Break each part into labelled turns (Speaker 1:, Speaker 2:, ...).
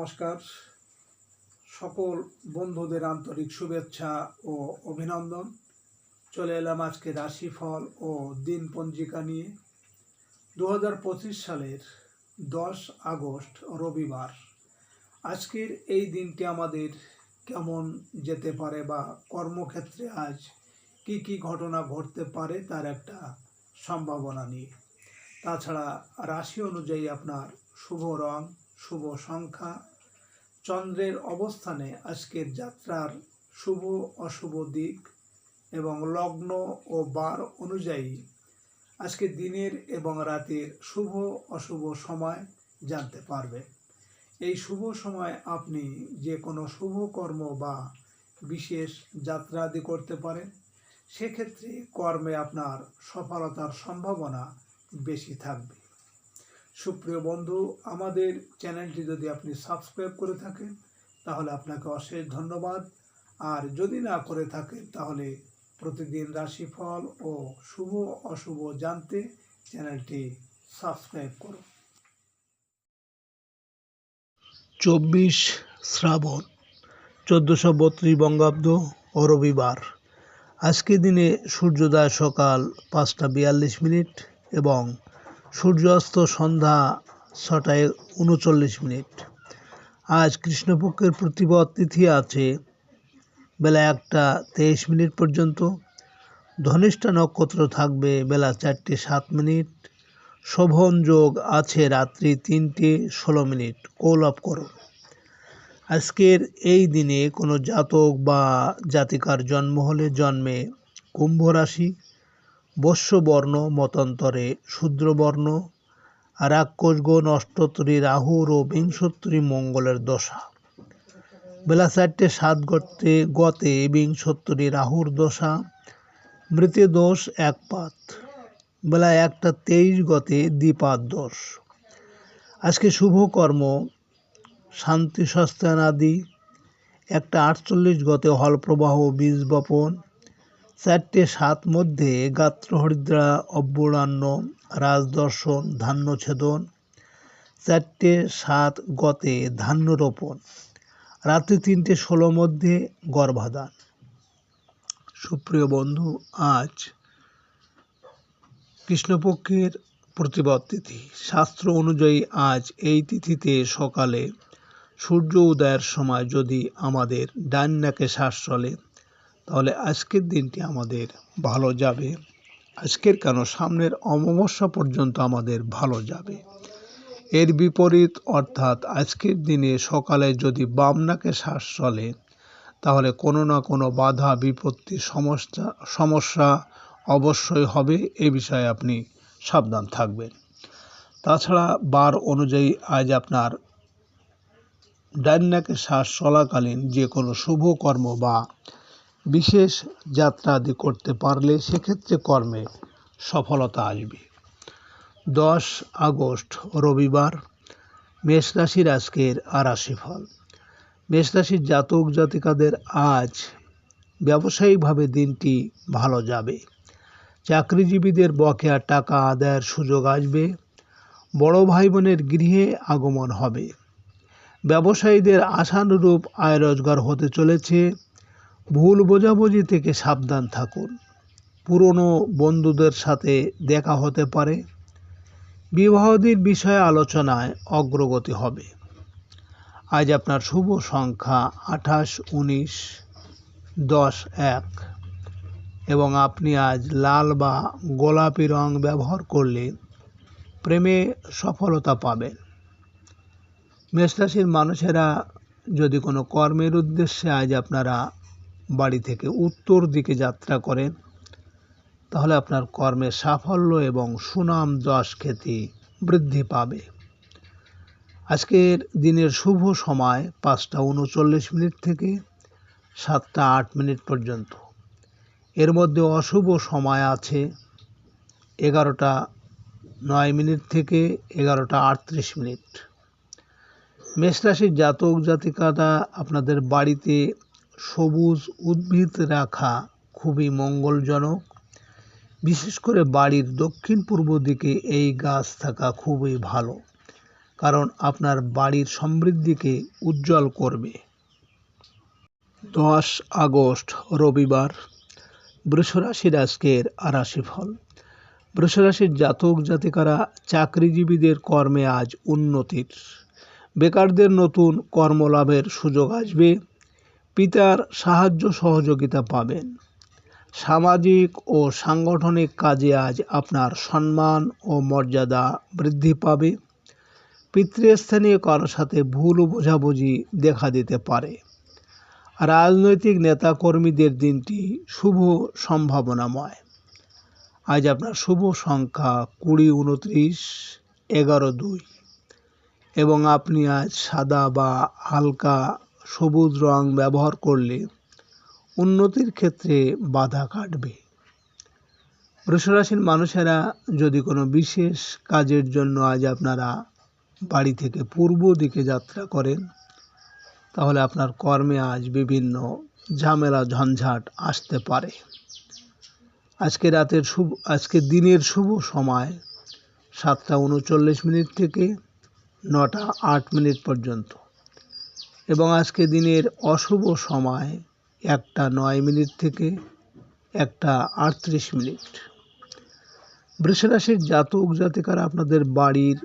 Speaker 1: নমস্কার। সকল বন্ধুদের আন্তরিক শুভেচ্ছা ও অভিনন্দন। চলে এলাম আজকে রাশিফল ও দিন পঞ্জিকা নিয়ে। 2025 সালের 10 আগস্ট রবিবার। আজকের এই দিনটি আমাদের কেমন যেতে পারে বা কর্মক্ষেত্রে আজ কি কি ঘটনা ঘটতে পারে তার একটা সম্ভাবনা নিয়ে। তাছাড়া রাশি অনুযায়ী আপনার শুভ রং, শুভ সংখ্যা, চন্দ্রের অবস্থানে আজকের যাত্রার শুভ অশুভ দিক এবং লগ্ন ও বার অনুযায়ী আজকে দিনের এবং রাতের শুভ অশুভ সময় জানতে পারবে। এই শুভ সময় আপনি যে কোনো শুভ কর্ম বা বিশেষ যাত্রা আদি করতে পারেন। সেক্ষেত্রে কর্মে আপনার সফলতার সম্ভাবনা বেশি থাকবে। সুপ্রিয় বন্ধু, আমাদের চ্যানেলটি যদি আপনি সাবস্ক্রাইব করে থাকেন তাহলে আপনাকে অশেষ ধন্যবাদ। আর যদি না করে থাকেন তাহলে প্রতিদিন রাশিফল ও শুভ অশুভ জানতে চ্যানেলটি সাবস্ক্রাইব করুন।
Speaker 2: 24 শ্রাবণ 1432 বঙ্গাব্দ ও রবিবার। আজকের দিনে সূর্যোদয় সকাল 5টা 42 এবং সূর্যাস্ত সন্ধ্যা 6টা 39। আজ কৃষ্ণপক্ষের প্রতিপদ তিথি আছে বেলা 1টা 23 পর্যন্ত। ধনিষ্ঠা নক্ষত্র থাকবে বেলা 4টে 7। শোভন যোগ আছে রাত্রি 3টে 16। কৌলভ করো। আজকের এই দিনে কোনো জাতক বা জাতিকার জন্ম হলে জন্মে কুম্ভ রাশি, বস্য বর্ণ, মতান্তরে শূদ্রবর্ণ, রাক্ষসগণ, অষ্টোত্তরী রাহুর ও বিংশোত্তরী মঙ্গলের দশা। বেলা 4টে 7 গতে বিংশোত্তরী রাহুর দশা, মৃতে দোষ 1 পাত। বেলা 1টা 23 গতে দ্বিপাদ দোষ। আজকে শুভ কর্ম শান্তি সস্তান আদি। 1টা 48 গতে হল প্রবাহ বীজ বপন। 4টে 7 মধ্যে গাত্র হরিদ্রা অব্যূঢ়ান্ন রাজদর্শন ধান্য ছেদন। 4টে 7 গতে ধান্য রোপণ। রাত্রি 3টে 16 মধ্যে গর্ভাধান। সুপ্রিয় বন্ধু, আজ কৃষ্ণপক্ষের প্রতিপদ তিথি। শাস্ত্র অনুযায়ী আজ এই তিথিতে সকালে সূর্য উদয়ের সময় যদি আমাদের ডান নাকে শ্বাস চলে তাহলে আজকের দিনটি আমাদের ভালো যাবে। আজকের কেন সামনের অমাবস্যা পর্যন্ত আমাদের ভালো যাবে। এর বিপরীত অর্থাৎ আজকের দিনে সকালে যদি বাম নাকে শ্বাস চলে তাহলে কোনো না কোনো বাধা বিপত্তি সমস্যা অবশ্যই হবে। এ বিষয়ে আপনি সাবধান থাকবেন। তাছাড়া বার অনুযায়ী আজ আপনার ডান নাকে শ্বাস চলাকালীন যে কোনো শুভ কর্ম বা বিশেষ যাত্রা আদি করতে পারলে সেক্ষেত্রে কর্মে সফলতা আসবে। 10 আগস্ট রবিবার। মেষ রাশির আজকের রাশিফল। মেষ রাশির জাতক জাতিকাদের আজ ব্যবসায়িকভাবে দিনটি ভালো যাবে। চাকরিজীবীদের বকেয়া টাকা আদায়ের সুযোগ আসবে। বড় ভাই বোনের গৃহে আগমন হবে। ব্যবসায়ীদের আশানুরূপ আয় রোজগার হতে চলেছে। ভুল বোঝাবুঝি থেকে সাবধান থাকুন। পুরনো বন্ধুদের সাথে দেখা হতে পারে। বিবাহাদির বিষয়ে আলোচনায় অগ্রগতি হবে। আজ আপনার শুভ সংখ্যা 28, 19, 10, 1 এবং আপনি আজ লাল বা গোলাপি রং ব্যবহার করলে প্রেমে সফলতা পাবেন। মেষ রাশির মানুষেরা যদি কোনো কর্মের উদ্দেশ্যে আজ আপনারা বাড়ি থেকে উত্তর দিকে যাত্রা করেন তাহলে আপনার কর্মের সাফল্য এবং সুনাম যশ খ্যাতি বৃদ্ধি পাবে। আজকের দিনের শুভ সময় 5টা 39 থেকে 7টা 8 পর্যন্ত। এর মধ্যে অশুভ সময় আছে 11টা 9 থেকে 11টা 38। মেষ রাশির জাতক জাতিকারা আপনাদের বাড়িতে সবুজ উদ্ভিদ রাখা খুবই মঙ্গলজনক। বিশেষ করে বাড়ির দক্ষিণ পূর্ব দিকে এই গাছ থাকা খুবই ভালো, কারণ আপনার বাড়ির সমৃদ্ধিকে উজ্জ্বল করবে। 10 আগস্ট রবিবার, বৃষরাশির আজকের রাশিফল। বৃষরাশির জাতক জাতিকারা চাকরিজীবীদের কর্মে আজ উন্নতির, বেকারদের নতুন কর্মলাভের সুযোগ আসবে, পিতার সাহায্য সহযোগিতা পাবেন। সামাজিক ও সাংগঠনিক কাজে আজ আপনার সম্মান ও মর্যাদা বৃদ্ধি পাবে। পিতৃস্থানীয় কারোর সাথে ভুল বোঝাবুঝি দেখা দিতে পারে। রাজনৈতিক নেতাকর্মীদের দিনটি শুভ সম্ভাবনাময়। আজ আপনার শুভ সংখ্যা 20, 29, 11, 2 এবং আপনি আজ সাদা বা হালকা সবুজ রং ব্যবহার করলে উন্নতির ক্ষেত্রে বাধা কাটবে। বৃষরাশির মানুষেরা যদি কোনো বিশেষ কাজের জন্য আজ আপনারা বাড়ি থেকে পূর্ব দিকে যাত্রা করেন, তাহলে আপনার কর্মে আজ বিভিন্ন ঝামেলা ঝঞ্ঝাট আসতে পারে। আজকে দিনের শুভ সময় 7:39 থেকে 9:08 পর্যন্ত এবং আজকে দিনের অশুভ সময় 1:09 থেকে 1:38। বৃষরাশির জাতক জাতিকারা আপনাদের বাড়ির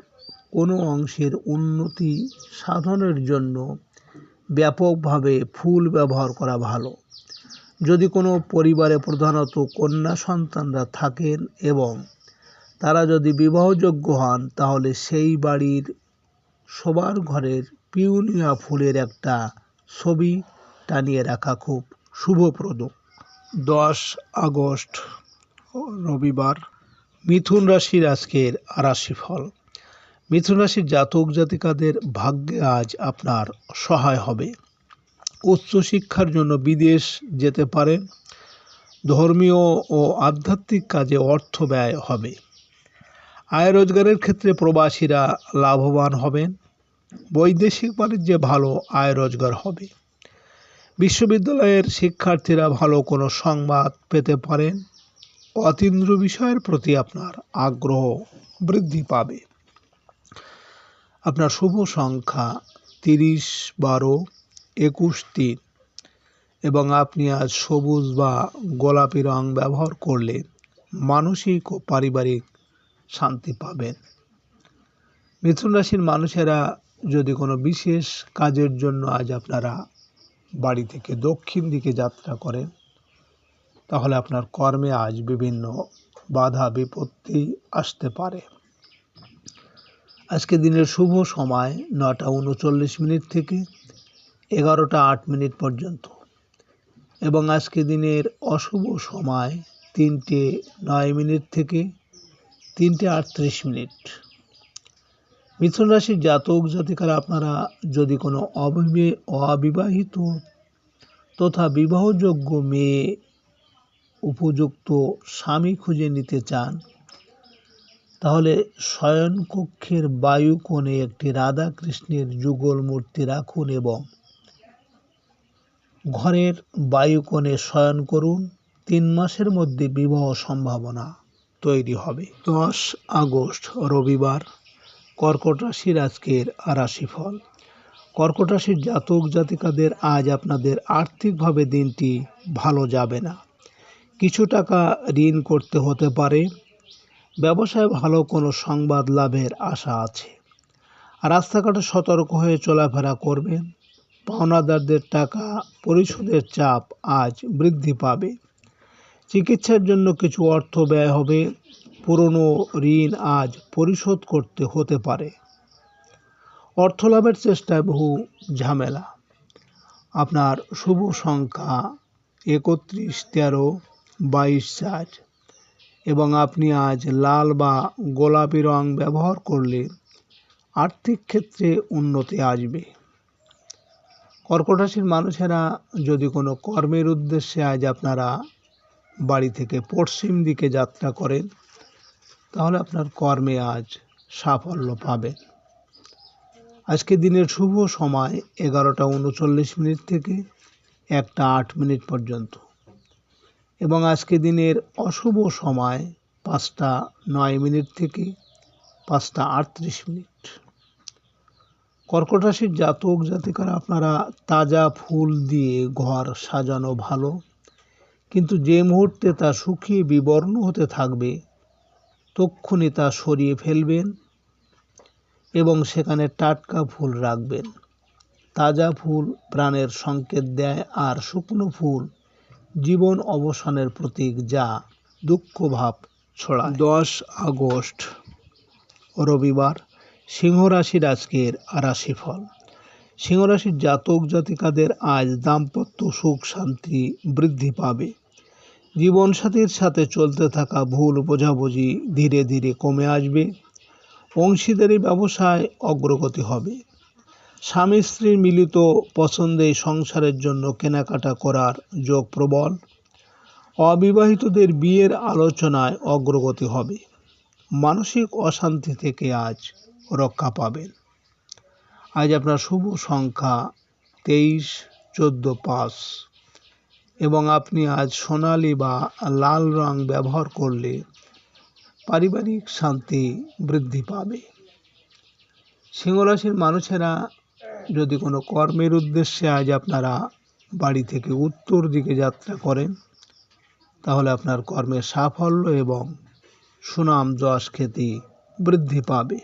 Speaker 2: কোনো অংশের উন্নতি সাধনের জন্য ব্যাপকভাবে ফুল ব্যবহার করা ভালো। যদি কোনো পরিবারে প্রধানত কন্যা সন্তানরা থাকেন এবং তারা যদি বিবাহযোগ্য হন, তাহলে সেই বাড়ির শোবার ঘরের পিওনিয়া ফুলের একটা ছবি টানিয়ে রাখা খুব শুভপ্রদ। 10 আগস্ট রবিবার, মিথুন রাশির আজকের রাশিফল। মিথুন রাশির জাতক জাতিকাদের ভাগ্যে আজ আপনার সহায় হবে। উচ্চশিক্ষার জন্য বিদেশ যেতে পারেন। ধর্মীয় ও আধ্যাত্মিক কাজে অর্থ ব্যয় হবে। আয় রোজগারের ক্ষেত্রে প্রবাসীরা লাভবান হবেন। বৈদেশিক বাণিজ্যে ভালো আয় রোজগার হবে। বিশ্ববিদ্যালয়ের শিক্ষার্থীরা ভালো কোনো সংবাদ পেতে পারেন। অতীন্দ্র বিষয়ের প্রতি আপনার আগ্রহ বৃদ্ধি পাবে। আপনার শুভ সংখ্যা 30, 12, 21, 3 এবং আপনি আজ সবুজ বা গোলাপি রং ব্যবহার করলে মানসিক ও পারিবারিক শান্তি পাবেন। মিথুন রাশির মানুষেরা যদি কোনো বিশেষ কাজের জন্য আজ আপনারা বাড়ি থেকে দক্ষিণ দিকে যাত্রা করেন, তাহলে আপনার কর্মে আজ বিভিন্ন বাধা বিপত্তি আসতে পারে। আজকে দিনের শুভ সময় 9:39 থেকে 11:08 পর্যন্ত এবং আজকে দিনের অশুভ সময় 3:09 থেকে 3:38। মিথুন রাশির জাতক জাতিকারা আপনারা যদি কোনো অবিবাহিত তথা বিবাহযোগ্য মেয়ে উপযুক্ত স্বামী খুঁজে নিতে চান, তাহলে শয়নকক্ষের বায়ু কোণে একটি রাধা কৃষ্ণের যুগল মূর্তি রাখুন এবং ঘরের বায়ু কোণে শয়ন করুন। 3 মাসের মধ্যে বিবাহ সম্ভাবনা তৈরি হবে। 10 আগস্ট রবিবার, কর্কট রাশির আজকের রাশিফল। কর্কট রাশির জাতক জাতিকাদের আজ আপনাদের আর্থিকভাবে দিনটি ভালো যাবে না। কিছু টাকা ঋণ করতে হতে পারে। ব্যবসায় ভালো কোনো সংবাদ লাভের আশা আছে। রাস্তাঘাটে সতর্ক হয়ে চলাফেরা করবেন। পাওনাদারদের টাকা পরিশোধের চাপ আজ বৃদ্ধি পাবে। চিকিৎসার জন্য কিছু অর্থ ব্যয় হবে। পুরনো ঋণ আজ পরিশোধ করতে হতে পারে। অর্থ লাভের চেষ্টায় বহু ঝামেলা। আপনার শুভ সংখ্যা 31, 13, 22, 4 এবং আপনি আজ লাল বা গোলাপি রং ব্যবহার করলে আর্থিক ক্ষেত্রে উন্নতি আসবে। কর্কট রাশির মানুষেরা যদি কোনো কর্মের উদ্দেশ্যে আজ আপনারা বাড়ি থেকে পশ্চিম দিকে যাত্রা করেন, তাহলে আপনার কর্মে আজ সাফল্য পাবেন। আজকে দিনের শুভ সময় 11:39 থেকে 1:08 পর্যন্ত এবং আজকে দিনের অশুভ সময় 5:09 থেকে 5:38। কর্কট রাশির জাতক জাতিকারা আপনারা তাজা ফুল দিয়ে ঘর সাজানো ভালো, কিন্তু যে মুহূর্তে তা শুকিয়ে বিবর্ণ হতে থাকবে তক্ষুনি তা সরিয়ে ফেলবেন এবং সেখানে টাটকা ফুল রাখবেন। তাজা ফুল প্রাণের সংকেত দেয়, আর শুকনো ফুল জীবন অবসানের প্রতীক, যা দুঃখ ভাব ছড়ায়। 10 আগস্ট রবিবার, সিংহ রাশির আজকের রাশিফল। সিংহ রাশির জাতক জাতিকাদের আজ দাম্পত্য সুখ শান্তি বৃদ্ধি পাবে। জীবনসাথীর সাথে চলতে থাকা ভুল বোঝাবুঝি ধীরে ধীরে কমে আসবে। অংশীদারি ব্যবসায় অগ্রগতি হবে। স্বামী স্ত্রীর মিলিত পছন্দে সংসারের জন্য কেনাকাটা করার যোগ প্রবল। অবিবাহিতদের বিয়ের আলোচনায় অগ্রগতি হবে। মানসিক অশান্তি থেকে আজ রক্ষা পাবেন। আজ আপনার শুভ সংখ্যা 23, 14, 5 এবং আপনি আজ সোনালী বা লাল রং ব্যবহার করলে পারিবারিক শান্তি বৃদ্ধি পাবে। সিংহ রাশির মানুষেরা যদি কোনো কর্মের উদ্দেশ্যে আজ আপনারা বাড়ি থেকে উত্তর দিকে যাত্রা করেন, তাহলে আপনার কর্মের সাফল্য এবং সুনাম যশ খ্যাতি বৃদ্ধি পাবে।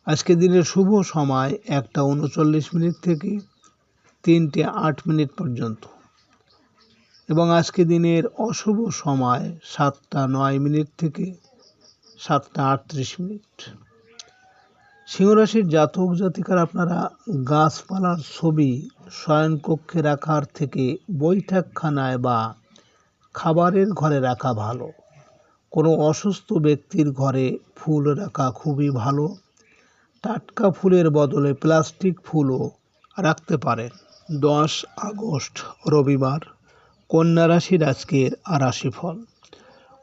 Speaker 2: আজকে দিনের শুভ সময় 1:39 থেকে 3:08 পর্যন্ত এবং আজকে দিনের অশুভ সময় 7:09 থেকে 7:38। সিংহ রাশির জাতক জাতিকারা আপনারা গাছপালার ছবি শয়নকক্ষে রাখার থেকে বৈঠকখানায় বা খাবারের ঘরে রাখা ভালো। কোনো অসুস্থ ব্যক্তির ঘরে ফুল রাখা খুবই ভালো। টাটকা ফুলের বদলে প্লাস্টিক ফুলও রাখতে পারেন। 10 আগস্ট রবিবার, কন্যা রাশির আজকের রাশিফল।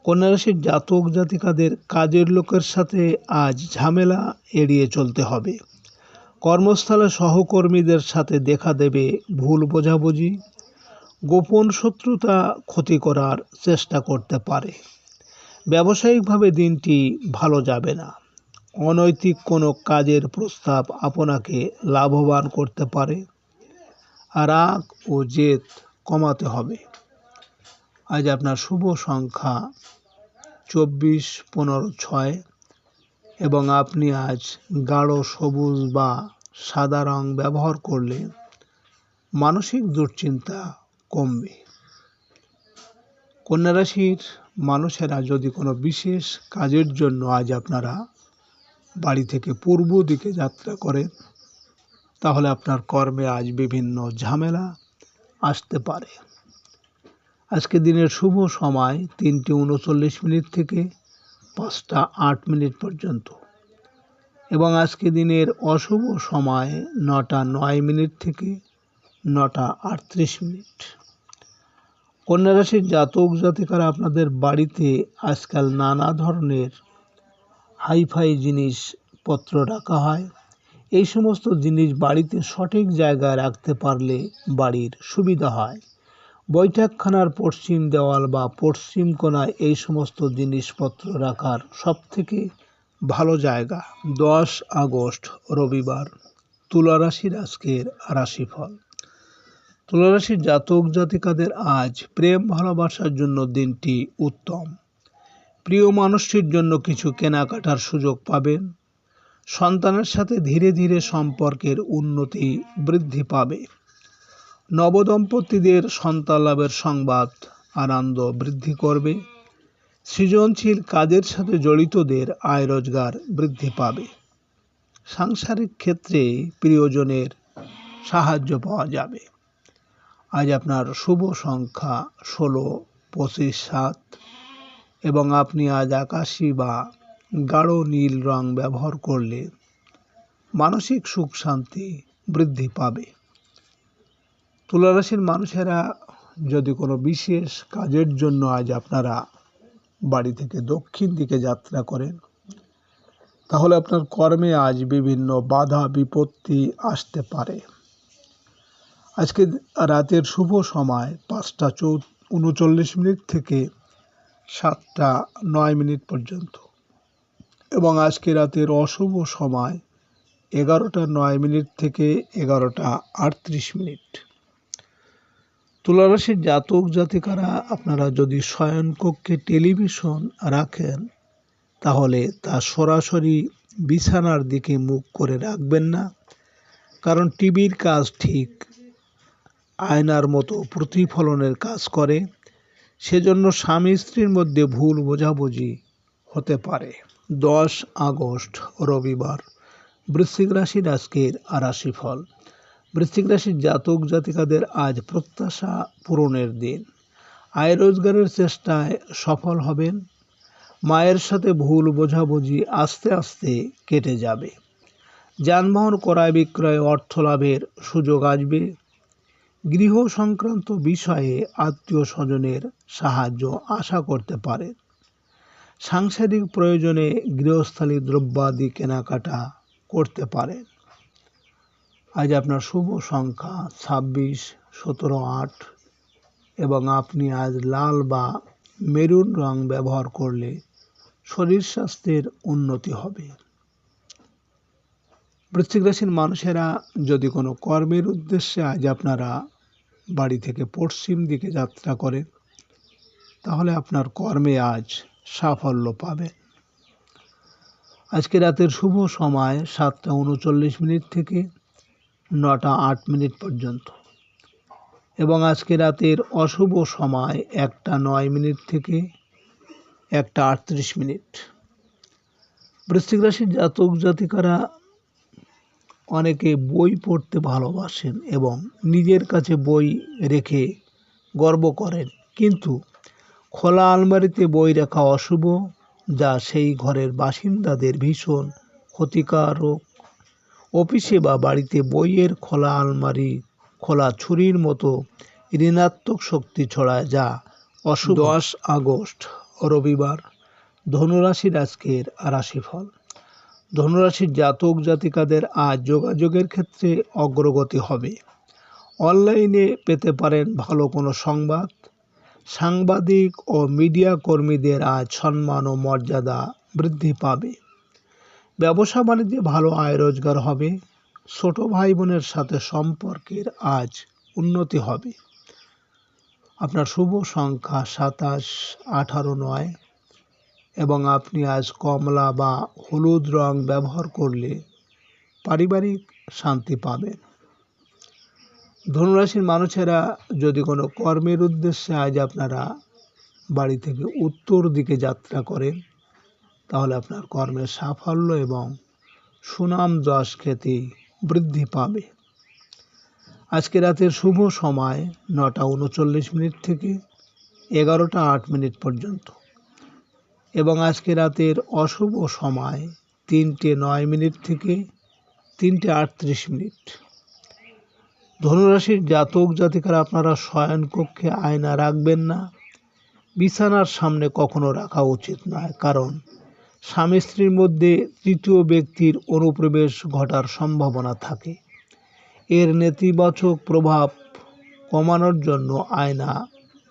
Speaker 2: কন্যা রাশির জাতক জাতিকাদের কাজের লোকের সাথে আজ ঝামেলা এড়িয়ে চলতে হবে। কর্মস্থলে সহকর্মীদের সাথে দেখা দেবে ভুল বোঝাবুঝি। গোপন শত্রুতা ক্ষতি করার চেষ্টা করতে পারে। ব্যবসায়িকভাবে দিনটি ভালো যাবে না। অনৈতিক কোনো কাজের প্রস্তাব আপনাকে লাভবান করতে পারে। রাগ ও জেদ কমাতে হবে। আজ আপনার শুভ সংখ্যা 24, 15, 6 এবং আপনি আজ গাঢ় সবুজ বা সাদা রং ব্যবহার করলে মানসিক দুশ্চিন্তা কমবে। কন্যা রাশির মানুষেরা যদি কোনো বিশেষ কাজের জন্য আজ আপনারা বাড়ি থেকে পূর্ব দিকে যাত্রা করেন, তাহলে আপনার কর্মে আজ বিভিন্ন ঝামেলা আসতে পারে। আজকে দিনের শুভ সময় 3:39 থেকে 5:08 পর্যন্ত এবং আজকে দিনের অশুভ সময় 9:09 থেকে 9:38। কন্যা রাশির জাতক জাতিকারা আপনাদের বাড়িতে আজকাল নানা ধরনের হাইফাই জিনিসপত্র রাখা হয়। এই সমস্ত জিনিস বাড়িতে সঠিক জায়গায় রাখতে পারলে বাড়ির সুবিধা হয়। বৈঠকখানার পশ্চিম দেওয়াল বা পশ্চিম কোণায় এই সমস্ত জিনিসপত্র রাখার সবথেকে ভালো জায়গা। 10 আগস্ট রবিবার, তুলা রাশির আজকের রাশিফল। তুলা রাশির জাতক জাতিকাদের আজ প্রেম ভালোবাসার জন্য দিনটি উত্তম। প্রিয় মানুষটির জন্য কিছু কেনাকাটার সুযোগ পাবেন। সন্তানের সাথে ধীরে ধীরে সম্পর্কের উন্নতি বৃদ্ধি পাবে। নবদম্পতিদের সন্তান লাভের সংবাদ আনন্দ বৃদ্ধি করবে। সৃজনশীল কাজের সাথে জড়িতদের আয় রোজগার বৃদ্ধি পাবে। সাংসারিক ক্ষেত্রে প্রিয়জনের সাহায্য পাওয়া যাবে। আজ আপনার শুভ সংখ্যা 16, 25, 7 এবং আপনি আজ আকাশী বা গাঢ় নীল রং ব্যবহার করলে মানসিক সুখ শান্তি বৃদ্ধি পাবে। তুলা রাশির মানুষেরা যদি কোনো বিশেষ কাজের জন্য আজ আপনারা বাড়ি থেকে দক্ষিণ দিকে যাত্রা করেন, তাহলে আপনার কর্মে আজ বিভিন্ন বাধা বিপত্তি আসতে পারে। আজকে রাতের শুভ সময় 5:39 থেকে 7:09 পর্যন্ত এবং আজকে রাতের অশুভ সময় 11:09 থেকে 11:38। তুলা রাশির জাতক জাতিকারা আপনারা যদি শয়নকক্ষে টেলিভিশন রাখেন তাহলে তা সরাসরি বিছানার দিকে মুখ করে রাখবেন না, কারণ টিভির কাজ ঠিক আয়নার মতো প্রতিফলনের কাজ করে। সেজন্য স্বামী স্ত্রীর মধ্যে ভুল বোঝাবুঝি হতে পারে। 10 আগস্ট রবিবার বৃশ্চিক রাশির আজকের রাশিফল। বৃশ্চিক রাশির জাতক জাতিকাদের আজ প্রত্যাশা পূরণের দিন। আয় রোজগারের চেষ্টায় সফল হবেন। মায়ের সাথে ভুল বোঝাবুঝি আস্তে আস্তে কেটে যাবে। যানবাহন ক্রয় বিক্রয়ে অর্থ লাভের সুযোগ আসবে। গৃহ সংক্রান্ত বিষয়ে আত্মীয় স্বজনের সাহায্য আশা করতে পারেন। সাংসারিক প্রয়োজনে গৃহস্থালী দ্রব্যাদি কেনাকাটা করতে পারেন। আজ আপনার শুভ সংখ্যা 26, 17, 8 এবং আপনি আজ লাল বা মেরুন রং ব্যবহার করলে শরীর স্বাস্থ্যের উন্নতি হবে। বৃশ্চিক রাশির মানুষেরা যদি কোনো কর্মের উদ্দেশ্যে আজ আপনারা বাড়ি থেকে পশ্চিম দিকে যাত্রা করেন তাহলে আপনার কর্মে আজ সাফল্য পাবেন। আজকে রাতের শুভ সময় 7:39 থেকে 9:08 পর্যন্ত এবং আজকে রাতের অশুভ সময় 1:09 থেকে 1:38। বৃশ্চিক রাশির জাতক জাতিকারা অনেকে বই পড়তে ভালোবাসেন এবং নিজের কাছে বই রেখে গর্ব করেন, কিন্তু খোলা আলমারিতে বই রাখা অশুভ, যা সেই ঘরের বাসিন্দাদের ভীষণ ক্ষতিকারক। অফিসে বা বাড়িতে বইয়ের খোলা আলমারি খোলা ছুরির মতো ঋণাত্মক শক্তি ছড়ায়, যা অশুভ। 10 আগস্ট রবিবার ধনুরাশির আজকের রাশিফল। ধনুরাশির জাতক জাতিকাদের আজ যোগাযোগের ক্ষেত্রে অগ্রগতি হবে। অনলাইনে পেতে পারেন ভালো কোনো সংবাদ। সাংবাদিক ও মিডিয়া কর্মীদের আজ সম্মান ও মর্যাদা বৃদ্ধি পাবে। ব্যবসা বাণিজ্যে ভালো আয় রোজগার হবে। ছোট ভাই বোনের সাথে সম্পর্কের আজ উন্নতি হবে। আপনার শুভ সংখ্যা 27, 18, 9 এবং আপনি আজ কমলা বা হলুদ রং ব্যবহার করলে পারিবারিক শান্তি পাবেন। ধনুরাশির মানুষেরা যদি কোনো কর্মের উদ্দেশ্যে আজ আপনারা বাড়ি থেকে উত্তর দিকে যাত্রা করেন তাহলে আপনার কর্মের সাফল্য এবং সুনাম যশ খ্যাতি বৃদ্ধি পাবে। আজকে রাতের শুভ সময় 9:39 থেকে 11:08 পর্যন্ত এবং আজকে রাতের অশুভ সময় 3:09 থেকে 3:38। ধনুরাশির জাতক জাতিকারা আপনারা শয়নকক্ষে আয়না রাখবেন না। বিছানার সামনে কখনো রাখা উচিত নয়, কারণ স্বামী স্ত্রীর মধ্যে তৃতীয় ব্যক্তির অনুপ্রবেশ ঘটার সম্ভাবনা থাকে। এর নেতিবাচক প্রভাব কমানোর জন্য আয়না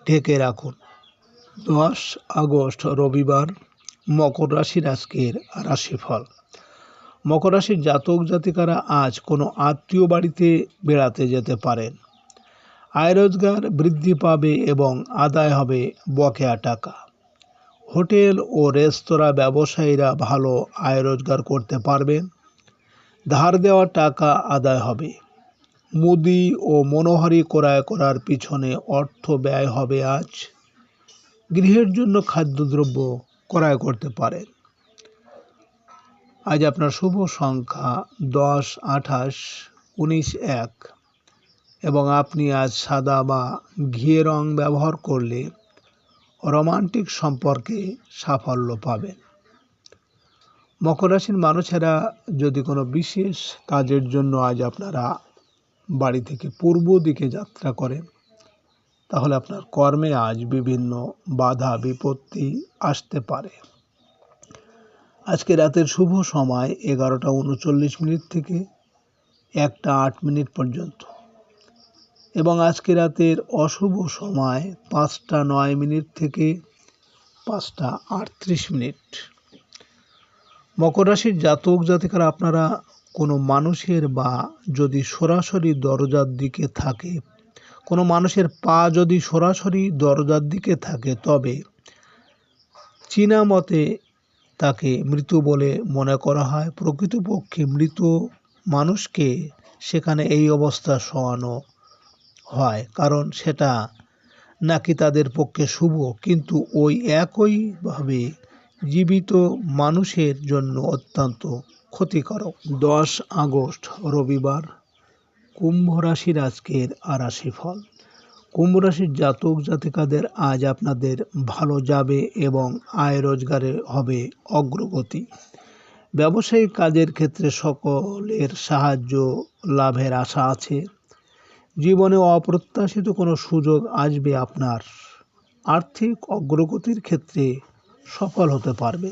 Speaker 2: ঢেকে রাখুন। 10 আগস্ট রবিবার মকর রাশির আজকের রাশিফল। মকর রাশির জাতক জাতিকারা আজ কোনো আত্মীয় বাড়িতে বেড়াতে যেতে পারেন। আয় রোজগার বৃদ্ধি পাবে এবং আদায় হবে বকেয়া টাকা। হোটেল ও রেস্তোরাঁ ব্যবসায়ীরা ভালো আয় রোজগার করতে পারবেন। ধার দেওয়া টাকা আদায় হবে। মুদি ও মনোহারি ক্রয় করার পিছনে অর্থ ব্যয় হবে আজ। গৃহের জন্য খাদ্যদ্রব্য ক্রয় করতে পারেন। আজ আপনার শুভ সংখ্যা 10, 28, 19, 1 এবং আপনি আজ সাদা বা ঘিয়ে রং ব্যবহার করলে রোমান্টিক সম্পর্কে সাফল্য পাবেন। মকর রাশির মানুষেরা যদি কোনো বিশেষ কাজের জন্য আজ আপনারা বাড়ি থেকে পূর্ব দিকে যাত্রা করেন তাহলে আপনার কর্মে আজ বিভিন্ন বাধা বিপত্তি আসতে পারে। আজকে রাতের শুভ সময় 11:39 থেকে 1:08 পর্যন্ত এবং আজকে রাতের অশুভ সময় 5:09 থেকে 5:38। মকর রাশির জাতক জাতিকারা আপনারা কোনো মানুষের বা যদি সরাসরি দরজার দিকে থাকে, কোনো মানুষের পা যদি সরাসরি দরজার দিকে থাকে, তবে চীনা মতে তাকে মৃত বলে মনে করা হয়। প্রকৃতপক্ষে মৃত মানুষকে সেখানে এই অবস্থা শোয়ানো হয়, কারণ সেটা নাকি তাদের পক্ষে শুভ, কিন্তু ওই একইভাবে জীবিত মানুষের জন্য অত্যন্ত ক্ষতিকারক। 10 আগস্ট রবিবার, কুম্ভ রাশির আজকের রাশিফল। কুম্ভ রাশির জাতক জাতিকাদের আজ আপনাদের ভালো যাবে এবং আয় রোজগারে হবে অগ্রগতি। ব্যবসায়িক কাজের ক্ষেত্রে সকলের সাহায্য লাভের আশা আছে। জীবনে অপ্রত্যাশিত কোনো সুযোগ আসবে, আপনার আর্থিক অগ্রগতির ক্ষেত্রে সফল হতে পারবে।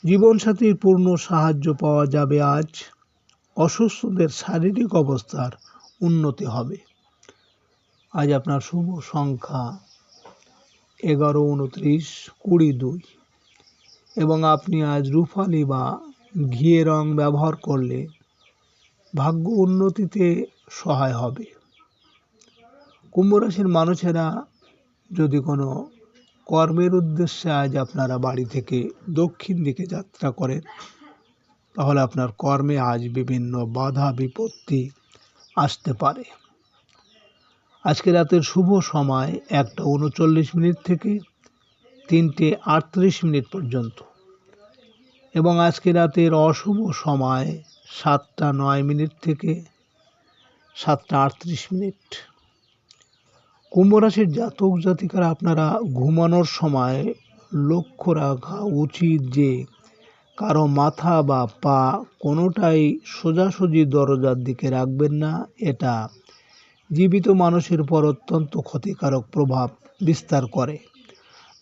Speaker 2: জীবনসাথীর পূর্ণ সাহায্য পাওয়া যাবে আজ। অসুস্থদের শারীরিক অবস্থার উন্নতি হবে। আজ আপনার শুভ সংখ্যা 11, 29, 22 এবং আপনি আজ রূপালি বা ঘিয়ে রং ব্যবহার করলে ভাগ্য উন্নতিতে সহায় হবে। কুম্ভ রাশির মানুষেরা যদি কোনো কর্মের উদ্দেশ্যে আজ আপনারা বাড়ি থেকে দক্ষিণ দিকে যাত্রা করেন, তাহলে আপনার কর্মে আজ বিভিন্ন বাধা বিপত্তি আসতে পারে। আজকে রাতের শুভ সময় 1:39 থেকে 3:38 পর্যন্ত এবং আজকে রাতের অশুভ সময় 7:09 থেকে 7:38। কুম্ভ রাশির জাতক জাতিকারা আপনারা ঘুমানোর সময় লক্ষ্য রাখা উচিত যে কারো মাথা বা পা কোনোটাই সোজাসুজি দরজার দিকে রাখবেন না। এটা জীবিত মানুষের উপর অত্যন্ত ক্ষতিকারক প্রভাব বিস্তার করে।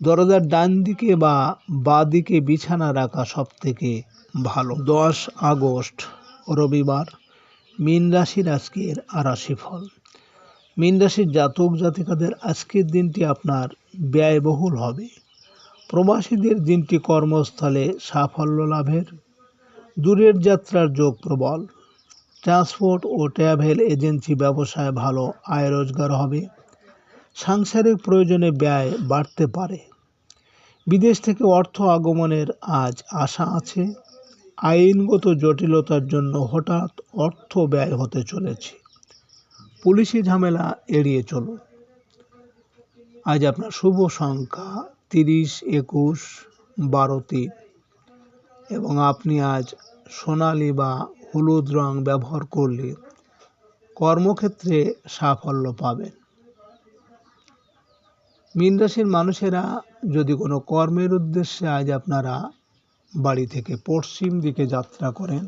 Speaker 2: দরজার ডান দিকে বা বাঁ দিকে বিছানা রাখা সব থেকে ভালো। 10 আগস্ট রবিবার, মীন রাশির আজকের রাশিফল। মীন রাশির জাতক জাতিকাদের আজকের দিনটি আপনার ব্যয়বহুল হবে। প্রবাসীদের দিনটি কর্মস্থলে সাফল্য লাভের, দূরের যাত্রার যোগ প্রবল। ট্রান্সপোর্ট ও ট্রাভেল এজেন্সি ব্যবসায় ভালো আয় রোজগার হবে। সাংসারিক প্রয়োজনে ব্যয় বাড়তে পারে। বিদেশ থেকে অর্থ আগমনের আজ আশা আছে। আইনগত জটিলতার জন্য হঠাৎ অর্থ ব্যয় হতে চলেছে। পুলিশি ঝামেলা এড়িয়ে চলুন। আজ আপনার শুভ সংখ্যা 30, 21, 12 এবং আপনি আজ সোনালী বা হলুদ রং ব্যবহার করলে কর্মক্ষেত্রে সাফল্য পাবেন। মীন রাশির মানুষেরা যদি কোনো কর্মের উদ্দেশ্যে আজ আপনারা বাড়ি থেকে পশ্চিম দিকে যাত্রা করেন,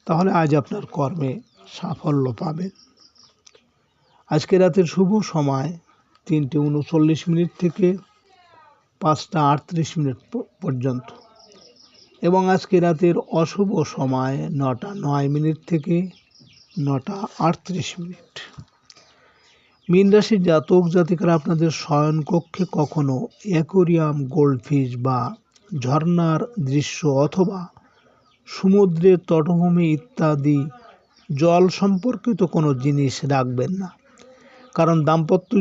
Speaker 2: তাহলে আজ আপনার কর্মে সাফল্য পাবেন। আজকে রাতের শুভ সময় 3:39 থেকে 5:38 পর্যন্ত এবং আজকে রাতের অশুভ সময় 9:09 থেকে 9:38। মীন রাশির জাতক জাতিকারা আপনাদের শয়নকক্ষে কখনো অ্যাকোয়ারিয়াম, গোল্ডফিশ বা ঝর্ণার দৃশ্য অথবা সমুদ্রের তটভূমি ইত্যাদি জল সম্পর্কিত কোনো জিনিস রাখবেন না, কারণ দাম্পত্য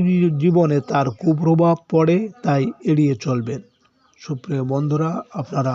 Speaker 2: জীবনে তার কুপ্রভাব পড়ে, তাই এড়িয়ে চলবেন। সুপ্রিয় বন্ধুরা, আপনারা